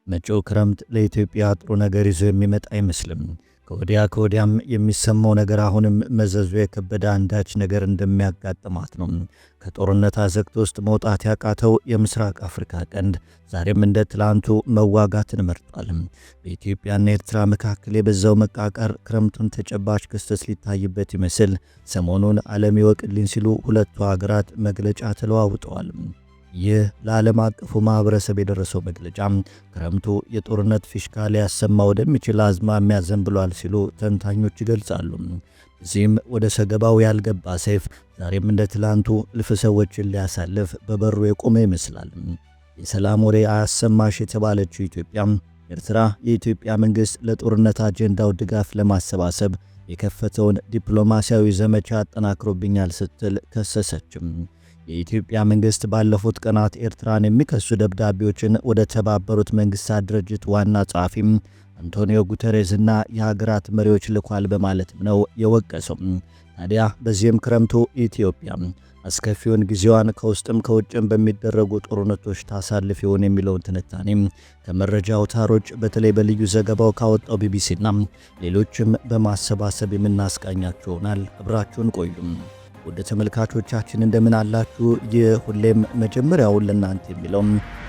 መጪው ክረምት ለኢትዮጵያ ጥሩ ነገር ይዞ የሚመጣ አይመስልም። ከወዲያም የሚሰማው ነገር አሁንም መዘዙ የከበደ አንዳች ነገር እንደሚያጋጥማት ነው። ከጦርነት አዘቅት ውስጥ መውጣት ያቃተው የምስራቅ አፍሪካ ቀንድ ዛሬም እንደ ትላንቱ መዋጋትን መርጧል። በኢትዮጵያና ኤርትራ መካከል የበዛው መቃቀር ክረምቱን ተጨባጭ ክስተት ሊታይበት ይመስል ሰሞኑን ዓለም ይወቅልኝ ሲሉ ሁለቱ ሀገራት መግለጫ ተለዋውጠዋል። ይህ ለዓለም አቀፉ ማህበረሰብ የደረሰው መግለጫ ክረምቱ የጦርነት ፊሽካ ሊያሰማ ወደሚችል አዝማሚያ ዘንብሏል ሲሉ ተንታኞች ይገልጻሉ። እዚህም ወደ ሰገባው ያልገባ ሰይፍ ዛሬም እንደ ትላንቱ እልፍ ሰዎችን ሊያሳልፍ በበሩ የቆመ ይመስላል። የሰላም ወሬ አያሰማሽ የተባለችው ኢትዮጵያ ኤርትራ የኢትዮጵያ መንግሥት ለጦርነት አጀንዳው ድጋፍ ለማሰባሰብ የከፈተውን ዲፕሎማሲያዊ ዘመቻ አጠናክሮብኛል ስትል ከሰሰችም። የኢትዮጵያ መንግሥት ባለፉት ቀናት ኤርትራን የሚከሱ ደብዳቤዎችን ወደ ተባበሩት መንግሥታት ድርጅት ዋና ጸሐፊም አንቶኒዮ ጉተሬዝና የሀገራት መሪዎች ልኳል በማለትም ነው የወቀሰው። ታዲያ በዚህም ክረምቱ ኢትዮጵያ አስከፊውን ጊዜዋን ከውስጥም ከውጭም በሚደረጉ ጦርነቶች ታሳልፍ ይሆን የሚለውን ትንታኔ ከመረጃ አውታሮች በተለይ በልዩ ዘገባው ካወጣው ቢቢሲና ሌሎችም በማሰባሰብ የምናስቃኛችሁ ይሆናል። አብራችሁን ቆዩም። ወደ ተመልካቾቻችን እንደምን አላችሁ? ይህ ሁሌም መጀመሪያውን ለእናንተ የሚለው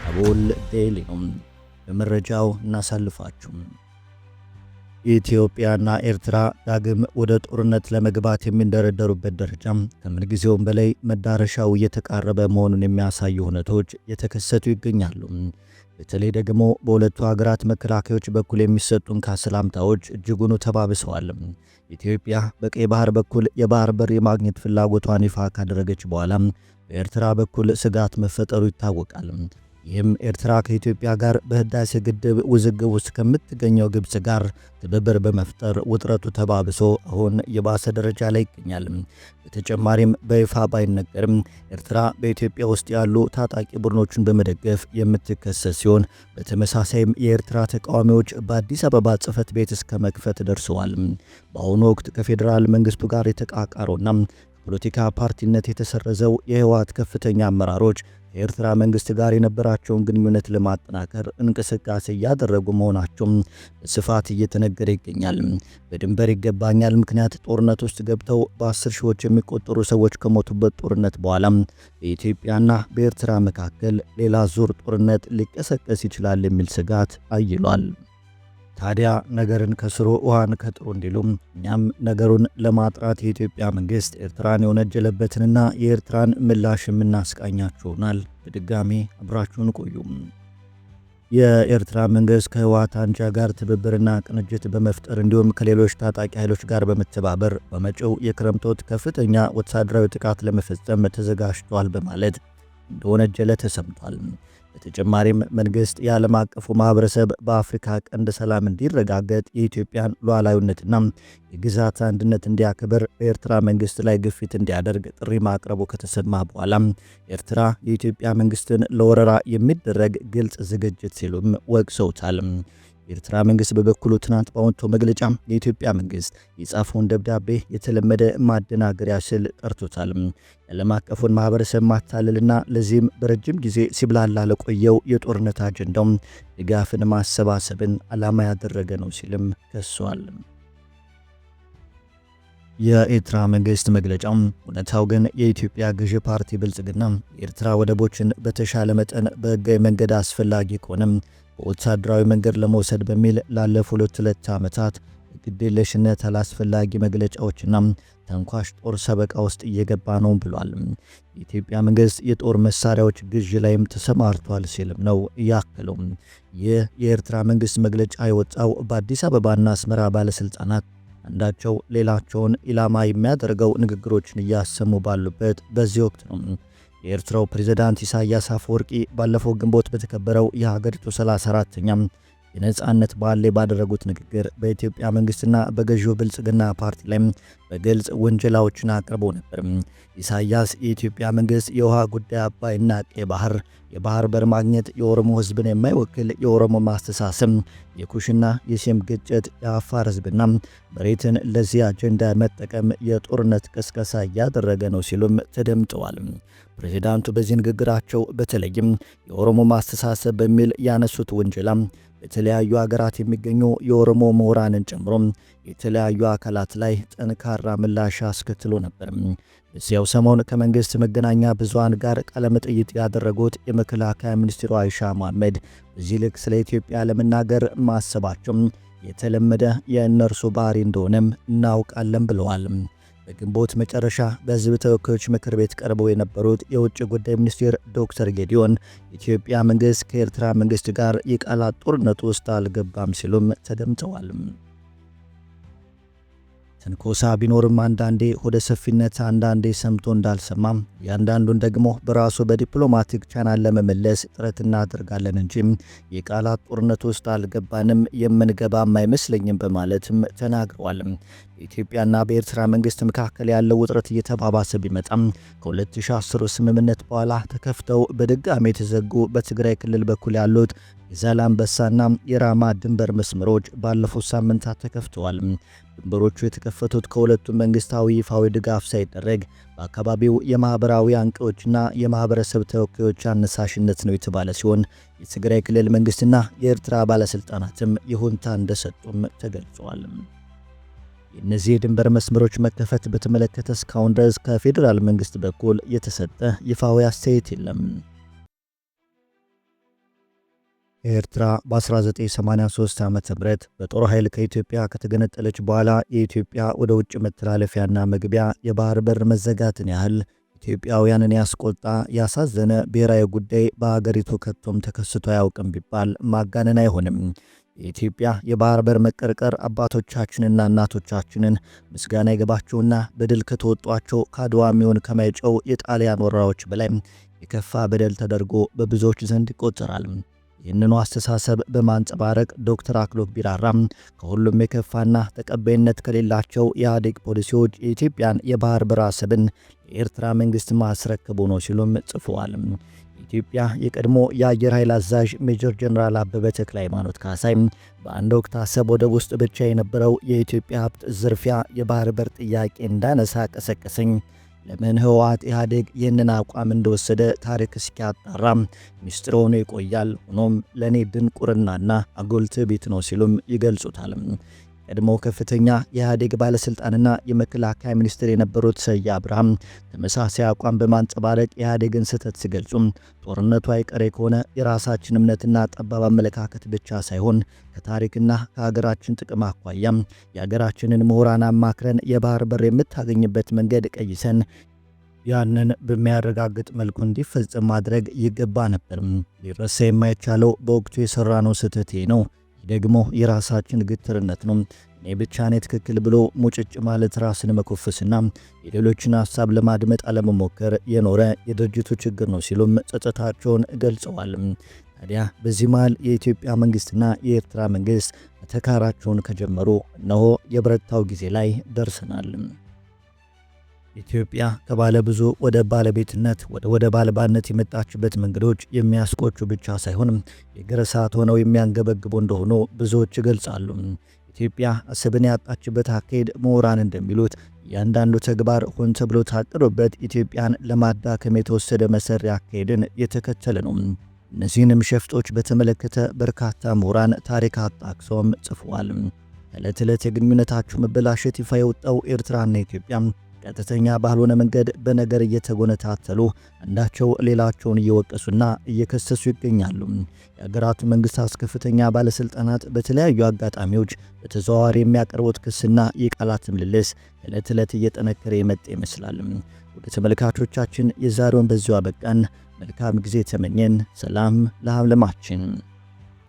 አቦል ዴይሊ ነው። በመረጃው እናሳልፋችሁ። ኢትዮጵያና ኤርትራ ዳግም ወደ ጦርነት ለመግባት የሚንደረደሩበት ደረጃ ከምንጊዜውም በላይ መዳረሻው እየተቃረበ መሆኑን የሚያሳዩ ሁነቶች እየተከሰቱ ይገኛሉ። በተለይ ደግሞ በሁለቱ ሀገራት መከላከያዎች በኩል የሚሰጡን ሰላምታዎች እጅጉን ተባብሰዋል። ኢትዮጵያ በቀይ ባህር በኩል የባህር በር የማግኘት ፍላጎቷን ይፋ ካደረገች በኋላ በኤርትራ በኩል ስጋት መፈጠሩ ይታወቃል። ይህም ኤርትራ ከኢትዮጵያ ጋር በህዳሴ ግድብ ውዝግብ ውስጥ ከምትገኘው ግብጽ ጋር ትብብር በመፍጠር ውጥረቱ ተባብሶ አሁን የባሰ ደረጃ ላይ ይገኛል። በተጨማሪም በይፋ ባይነገርም ኤርትራ በኢትዮጵያ ውስጥ ያሉ ታጣቂ ቡድኖችን በመደገፍ የምትከሰስ ሲሆን በተመሳሳይም የኤርትራ ተቃዋሚዎች በአዲስ አበባ ጽሕፈት ቤት እስከ መክፈት ደርሰዋል። በአሁኑ ወቅት ከፌዴራል መንግስቱ ጋር የተቃቃረውና ፖለቲካ ፓርቲነት የተሰረዘው የህወሓት ከፍተኛ አመራሮች ከኤርትራ መንግስት ጋር የነበራቸውን ግንኙነት ለማጠናከር እንቅስቃሴ እያደረጉ መሆናቸው በስፋት እየተነገረ ይገኛል። በድንበር ይገባኛል ምክንያት ጦርነት ውስጥ ገብተው በ10 ሺዎች የሚቆጠሩ ሰዎች ከሞቱበት ጦርነት በኋላ በኢትዮጵያና በኤርትራ መካከል ሌላ ዙር ጦርነት ሊቀሰቀስ ይችላል የሚል ስጋት አይሏል። ታዲያ ነገርን ከስሩ ውሃን ከጥሩ እንዲሉም እኛም ነገሩን ለማጥራት የኢትዮጵያ መንግስት ኤርትራን የወነጀለበትንና የኤርትራን ምላሽ የምናስቃኛችሁናል። በድጋሚ አብራችሁን ቆዩም። የኤርትራ መንግስት ከህወሓት አንጃ ጋር ትብብርና ቅንጅት በመፍጠር እንዲሁም ከሌሎች ታጣቂ ኃይሎች ጋር በመተባበር በመጪው የክረምት ወቅት ከፍተኛ ወታደራዊ ጥቃት ለመፈጸም ተዘጋጅቷል በማለት እንደወነጀለ ተሰምቷል። በተጨማሪም መንግስት የዓለም አቀፉ ማህበረሰብ በአፍሪካ ቀንድ ሰላም እንዲረጋገጥ የኢትዮጵያን ሉዓላዊነትና የግዛት አንድነት እንዲያከብር በኤርትራ መንግስት ላይ ግፊት እንዲያደርግ ጥሪ ማቅረቡ ከተሰማ በኋላ ኤርትራ የኢትዮጵያ መንግስትን ለወረራ የሚደረግ ግልጽ ዝግጅት ሲሉም ወቅሰውታል። የኤርትራ መንግስት በበኩሉ ትናንት ባወጣው መግለጫ የኢትዮጵያ መንግስት የጻፈውን ደብዳቤ የተለመደ ማደናገሪያ ሲል ጠርቶታል። የዓለም አቀፉን ማህበረሰብ ማታለልና ለዚህም በረጅም ጊዜ ሲብላላ ለቆየው የጦርነት አጀንዳው ድጋፍን ማሰባሰብን ዓላማ ያደረገ ነው ሲልም ከሷል። የኤርትራ መንግስት መግለጫው እውነታው ግን የኢትዮጵያ ገዢ ፓርቲ ብልጽግና የኤርትራ ወደቦችን በተሻለ መጠን በህጋዊ መንገድ አስፈላጊ ከሆነ በወታደራዊ መንገድ ለመውሰድ በሚል ላለፉት 2 ዓመታት ግዴለሽነት አላስፈላጊ መግለጫዎችና ተንኳሽ ጦር ሰበቃ ውስጥ እየገባ ነው ብሏል። የኢትዮጵያ መንግስት የጦር መሳሪያዎች ግዥ ላይም ተሰማርቷል ሲልም ነው ያከለው። ይህ የኤርትራ መንግስት መግለጫ የወጣው በአዲስ አበባና አስመራ ባለስልጣናት አንዳቸው ሌላቸውን ኢላማ የሚያደርገው ንግግሮችን እያሰሙ ባሉበት በዚህ ወቅት ነው። የኤርትራው ፕሬዝዳንት ኢሳያስ አፈወርቂ ባለፈው ግንቦት በተከበረው የሀገሪቱ 34ኛ የነጻነት በዓል ላይ ባደረጉት ንግግር በኢትዮጵያ መንግስትና በገዢው ብልጽግና ፓርቲ ላይ በግልጽ ወንጀላዎችን አቅርበው ነበር። ኢሳያስ የኢትዮጵያ መንግስት የውሃ ጉዳይ አባይና ቀይ ባህር የባህር በር ማግኘት የኦሮሞ ህዝብን የማይወክል የኦሮሞ ማስተሳሰብ፣ የኩሽና የሴም ግጭት፣ የአፋር ህዝብና መሬትን ለዚህ አጀንዳ መጠቀም የጦርነት ቅስቀሳ እያደረገ ነው ሲሉም ተደምጠዋል። ፕሬዚዳንቱ በዚህ ንግግራቸው በተለይም የኦሮሞ ማስተሳሰብ በሚል ያነሱት ወንጀላ በተለያዩ ሀገራት የሚገኙ የኦሮሞ ምሁራንን ጨምሮ የተለያዩ አካላት ላይ ጠንካራ ምላሽ አስከትሎ ነበር። በዚያው ሰሞን ከመንግስት መገናኛ ብዙሃን ጋር ቃለመጠይቅ ያደረጉት የመከላከያ ሚኒስትሩ አይሻ መሐመድ በዚህ ልክ ስለ ኢትዮጵያ ለመናገር ማሰባቸው የተለመደ የእነርሱ ባህሪ እንደሆነም እናውቃለን ብለዋል። በግንቦት መጨረሻ በህዝብ ተወካዮች ምክር ቤት ቀርበው የነበሩት የውጭ ጉዳይ ሚኒስትር ዶክተር ጌዲዮን ኢትዮጵያ መንግስት ከኤርትራ መንግስት ጋር የቃላት ጦርነት ውስጥ አልገባም ሲሉም ተደምጠዋል። ትንኮሳ ቢኖርም አንዳንዴ ወደ ሰፊነት፣ አንዳንዴ ሰምቶ እንዳልሰማም ያንዳንዱን ደግሞ በራሱ በዲፕሎማቲክ ቻናል ለመመለስ ጥረት እናደርጋለን እንጂ የቃላት ጦርነት ውስጥ አልገባንም፣ የምንገባም አይመስለኝም በማለትም ተናግረዋል። በኢትዮጵያና በኤርትራ መንግስት መካከል ያለው ውጥረት እየተባባሰ ቢመጣም ከ2010 ስምምነት በኋላ ተከፍተው በድጋሚ የተዘጉ በትግራይ ክልል በኩል ያሉት የዛላምበሳና የራማ ድንበር መስመሮች ባለፉት ሳምንታት ተከፍተዋል። ድንበሮቹ የተከፈቱት ከሁለቱም መንግስታዊ ይፋዊ ድጋፍ ሳይደረግ በአካባቢው የማህበራዊ አንቂዎችና የማህበረሰብ ተወካዮች አነሳሽነት ነው የተባለ ሲሆን የትግራይ ክልል መንግስትና የኤርትራ ባለስልጣናትም ይሁንታ እንደሰጡም ተገልጿል። የእነዚህ የድንበር መስመሮች መከፈት በተመለከተ እስካሁን ድረስ ከፌዴራል መንግስት በኩል የተሰጠ ይፋዊ አስተያየት የለም። ኤርትራ በ1983 ዓ.ም በጦር ኃይል ከኢትዮጵያ ከተገነጠለች በኋላ የኢትዮጵያ ወደ ውጭ መተላለፊያና መግቢያ የባህር በር መዘጋትን ያህል ኢትዮጵያውያንን ያስቆጣ ያሳዘነ ብሔራዊ ጉዳይ በሀገሪቱ ከቶም ተከስቶ አያውቅም ቢባል ማጋነን አይሆንም። የኢትዮጵያ የባህር በር መቀርቀር አባቶቻችንና እናቶቻችንን ምስጋና ይገባቸውና በድል ከተወጧቸው ከአድዋም ይሁን ከማይጨው የጣሊያን ወረራዎች በላይ የከፋ በደል ተደርጎ በብዙዎች ዘንድ ይቆጠራል። ይህንኑ አስተሳሰብ በማንጸባረቅ ዶክተር አክሎግ ቢራራም ከሁሉም የከፋና ተቀባይነት ከሌላቸው የኢህአዴግ ፖሊሲዎች የኢትዮጵያን የባህር በር አሰብን የኤርትራ መንግስት ማስረከቡ ነው ሲሉም ጽፈዋል። ኢትዮጵያ የቀድሞ የአየር ኃይል አዛዥ ሜጀር ጀነራል አበበ ተክለ ሃይማኖት ካሳይ በአንድ ወቅት አሰብ ወደብ ውስጥ ብቻ የነበረው የኢትዮጵያ ሀብት ዝርፊያ የባህር በር ጥያቄ እንዳነሳ ቀሰቀሰኝ። ለምን ህወሓት ኢህአዴግ ይህንን አቋም እንደወሰደ ታሪክ እስኪያጣራ ሚስጥር ሆኖ ይቆያል። ሆኖም ለኔ ድንቁርናና አጉል ትዕቢት ነው ሲሉም ይገልጹታል። ቀድሞ ከፍተኛ የኢህአዴግ ባለስልጣንና የመከላከያ ሚኒስትር የነበሩት ሰያ አብርሃም ተመሳሳይ አቋም በማንጸባረቅ የኢህአዴግን ስህተት ሲገልጹ ጦርነቱ አይቀሬ ከሆነ የራሳችን እምነትና ጠባብ አመለካከት ብቻ ሳይሆን ከታሪክና ከሀገራችን ጥቅም አኳያም የሀገራችንን ምሁራን አማክረን የባህር በር የምታገኝበት መንገድ ቀይሰን ያንን በሚያረጋግጥ መልኩ እንዲፈጸም ማድረግ ይገባ ነበር። ሊረሳ የማይቻለው በወቅቱ የሰራነው ስህተት ነው። ደግሞ የራሳችን ግትርነት ነው። እኔ ብቻ ነኝ ትክክል ብሎ ሙጭጭ ማለት ራስን መኮፈስና የሌሎችን ሐሳብ ለማድመጥ አለመሞከር የኖረ የድርጅቱ ችግር ነው ሲሉም ጸጸታቸውን ገልጸዋል። ታዲያ በዚህ መሃል የኢትዮጵያ መንግስትና የኤርትራ መንግስት መተካራቸውን ከጀመሩ እነሆ የበረታው ጊዜ ላይ ደርሰናል። ኢትዮጵያ ከባለ ብዙ ወደ ባለቤትነት ወደ ባለባነት የመጣችበት መንገዶች የሚያስቆጩ ብቻ ሳይሆን የግርሳት ሆነው የሚያንገበግቡ እንደሆኑ ብዙዎች ይገልጻሉ። ኢትዮጵያ አሰብን ያጣችበት አካሄድ ምሁራን እንደሚሉት እያንዳንዱ ተግባር ሆን ተብሎ ታቅዶበት ኢትዮጵያን ለማዳከም የተወሰደ መሰሪ አካሄድን የተከተለ ነው። እነዚህንም ሸፍጦች በተመለከተ በርካታ ምሁራን ታሪክ አጣቅሰውም ጽፈዋል። ዕለት ዕለት የግንኙነታቸው መበላሸት ይፋ የወጣው ኤርትራና ኢትዮጵያ ቀጥተኛ ባልሆነ መንገድ በነገር እየተጎነታተሉ አንዳቸው ሌላቸውን እየወቀሱና እየከሰሱ ይገኛሉ። የሀገራቱ መንግስታት ከፍተኛ ባለስልጣናት በተለያዩ አጋጣሚዎች በተዘዋዋሪ የሚያቀርቡት ክስና የቃላት ምልልስ ዕለት ዕለት እየጠነከረ የመጣ ይመስላል። ወደ ተመልካቾቻችን የዛሬውን በዚሁ አበቃን። መልካም ጊዜ ተመኘን። ሰላም ለዓለማችን።